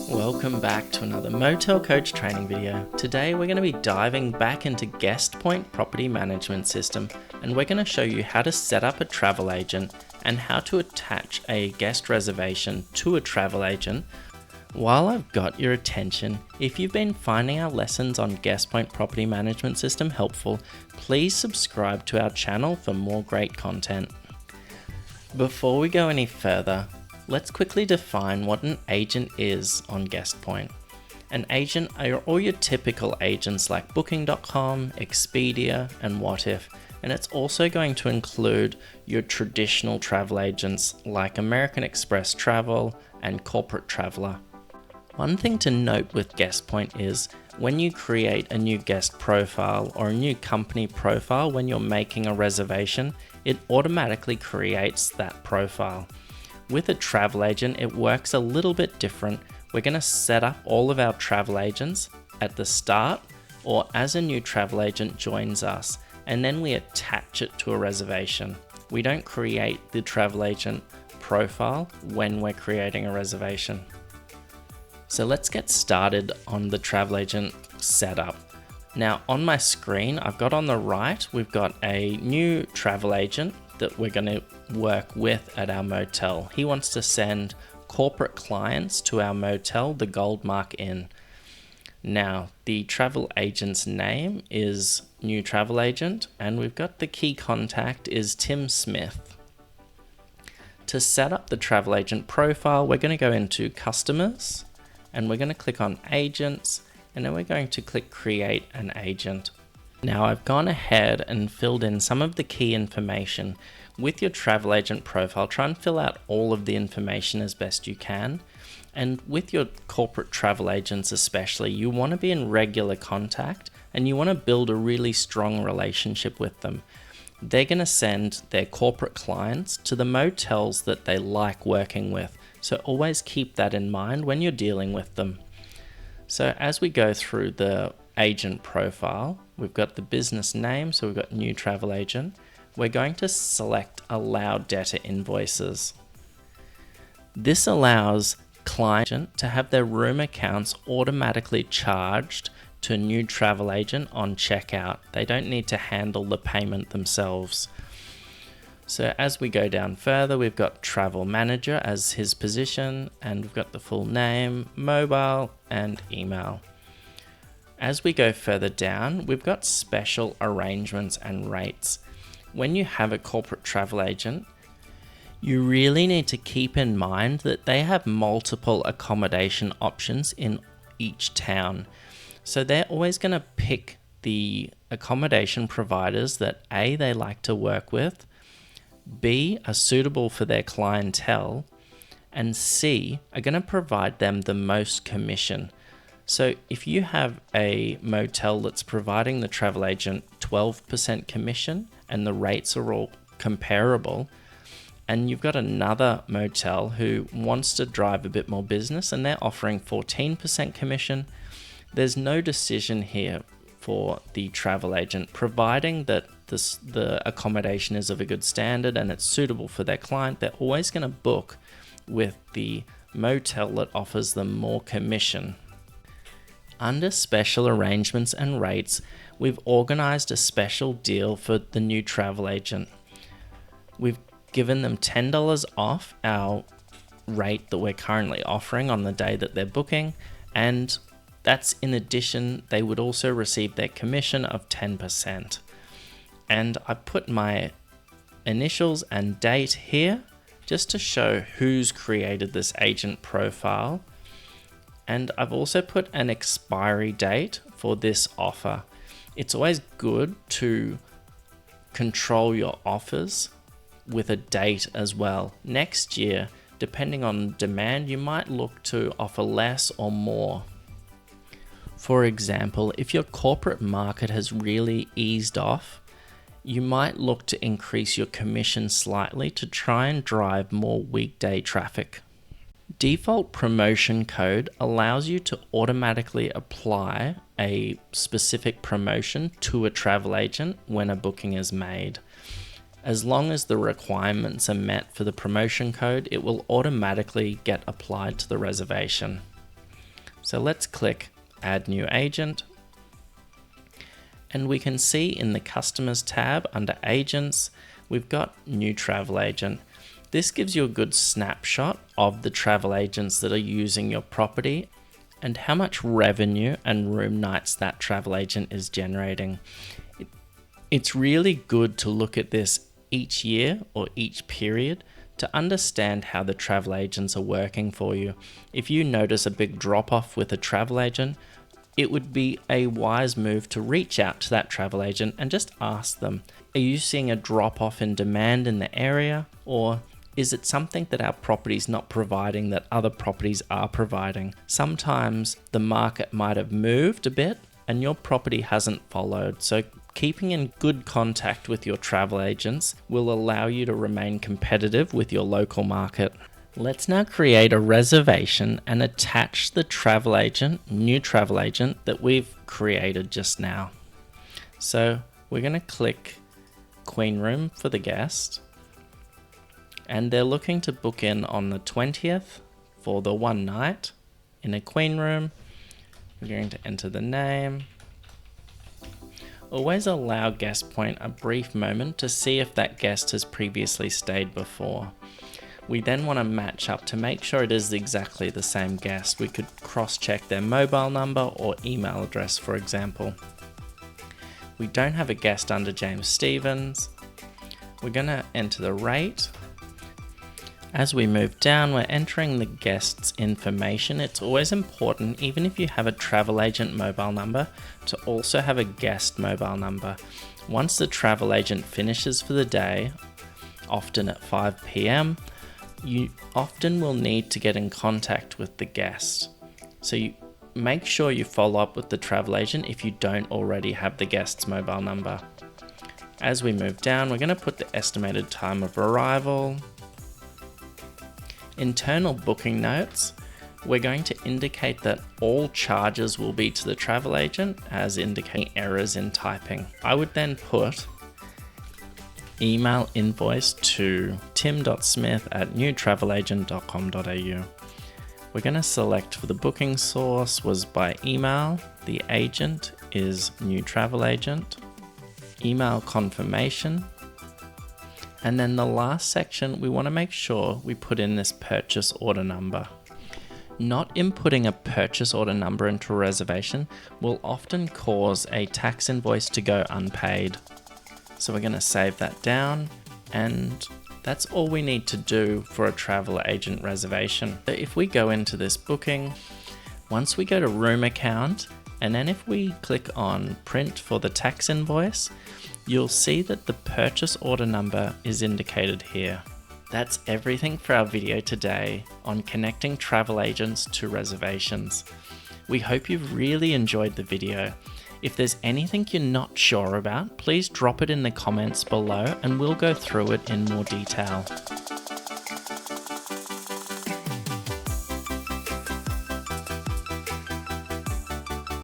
Welcome back to another Motel Coach training video. Today we're going to be diving back into GuestPoint Property Management System, and we're going to show you how to set up a travel agent and how to attach a guest reservation to a travel agent. While I've got your attention, if you've been finding our lessons on GuestPoint Property Management System helpful, please subscribe to our channel for more great content. Before we go any further, let's quickly define what an agent is on GuestPoint. An agent are all your typical agents like Booking.com, Expedia, and What If, and it's also going to include your traditional travel agents like American Express Travel and Corporate Traveler. One thing to note with GuestPoint is when you create a new guest profile or a new company profile when you're making a reservation, it automatically creates that profile. With a travel agent, it works a little bit different. We're going to set up all of our travel agents at the start or as a new travel agent joins us, and then we attach it to a reservation. We don't create the travel agent profile when we're creating a reservation. So let's get started on the travel agent setup. Now on my screen, I've got on the right, we've got a new travel agent that we're going to work with at our motel. He wants to send corporate clients to our motel, the Goldmark Inn. Now, the travel agent's name is New Travel Agent, and we've got the key contact is Tim Smith. To set up the travel agent profile, we're going to go into Customers, and we're going to click on Agents, and then we're going to click Create an Agent. Now I've gone ahead and filled in some of the key information. With your travel agent profile, try and fill out all of the information as best you can. And with your corporate travel agents especially, you want to be in regular contact and you want to build a really strong relationship with them. They're going to send their corporate clients to the motels that they like working with. So always keep that in mind when you're dealing with them. So as we go through the agent profile, we've got the business name, so we've got New Travel Agent. We're going to select Allow Debtor Invoices. This allows client to have their room accounts automatically charged to a New Travel Agent on checkout. They don't need to handle the payment themselves. So as we go down further, we've got Travel Manager as his position, and we've got the full name, mobile, and email. As we go further down, we've got special arrangements and rates. When you have a corporate travel agent, you really need to keep in mind that they have multiple accommodation options in each town. So they're always going to pick the accommodation providers that A, they like to work with, B, are suitable for their clientele, and C, are going to provide them the most commission. So if you have a motel that's providing the travel agent 12% commission and the rates are all comparable, and you've got another motel who wants to drive a bit more business and they're offering 14% commission, there's no decision here for the travel agent, providing that the accommodation is of a good standard and it's suitable for their client. They're always going to book with the motel that offers them more commission. Under special arrangements and rates, we've organized a special deal for the new travel agent. We've given them $10 off our rate that we're currently offering on the day that they're booking, and that's in addition, they would also receive their commission of 10%. And I put my initials and date here just to show who's created this agent profile. And I've also put an expiry date for this offer. It's always good to control your offers with a date as well. Next year, depending on demand, you might look to offer less or more. For example, if your corporate market has really eased off, you might look to increase your commission slightly to try and drive more weekday traffic. Default promotion code allows you to automatically apply a specific promotion to a travel agent when a booking is made. As long as the requirements are met for the promotion code, it will automatically get applied to the reservation. So let's click Add New Agent. And we can see in the Customers tab under Agents, we've got New Travel Agent. This gives you a good snapshot of the travel agents that are using your property and how much revenue and room nights that travel agent is generating. It's really good to look at this each year or each period to understand how the travel agents are working for you. If you notice a big drop off with a travel agent, it would be a wise move to reach out to that travel agent and just ask them, are you seeing a drop off in demand in the area, or is it something that our property's not providing that other properties are providing? Sometimes the market might have moved a bit and your property hasn't followed. So keeping in good contact with your travel agents will allow you to remain competitive with your local market. Let's now create a reservation and attach the travel agent, new travel agent that we've created just now. So we're going to click Queen Room for the guest, and they're looking to book in on the 20th for the one night in a Queen Room. We're going to enter the name. Always allow GuestPoint a brief moment to see if that guest has previously stayed before. We then want to match up to make sure it is exactly the same guest. We could cross-check their mobile number or email address, for example. We don't have a guest under James Stevens. We're going to enter the rate. As we move down, we're entering the guest's information. It's always important, even if you have a travel agent mobile number, to also have a guest mobile number. Once the travel agent finishes for the day, often at 5 p.m., you often will need to get in contact with the guest. So you make sure you follow up with the travel agent if you don't already have the guest's mobile number. As we move down, we're going to put the estimated time of arrival. Internal booking notes, we're going to indicate that all charges will be to the travel agent, as indicating errors in typing. I would then put email invoice to tim.smith@newtravelagent.com.au. We're going to select for the booking source was by email. The agent is New Travel Agent. Email confirmation. And then the last section, we want to make sure we put in this purchase order number. Not inputting a purchase order number into a reservation will often cause a tax invoice to go unpaid. So we're going to save that down, and that's all we need to do for a travel agent reservation. So if we go into this booking, once we go to room account, and then if we click on print for the tax invoice, you'll see that the purchase order number is indicated here. That's everything for our video today on connecting travel agents to reservations. We hope you've really enjoyed the video. If there's anything you're not sure about, please drop it in the comments below and we'll go through it in more detail.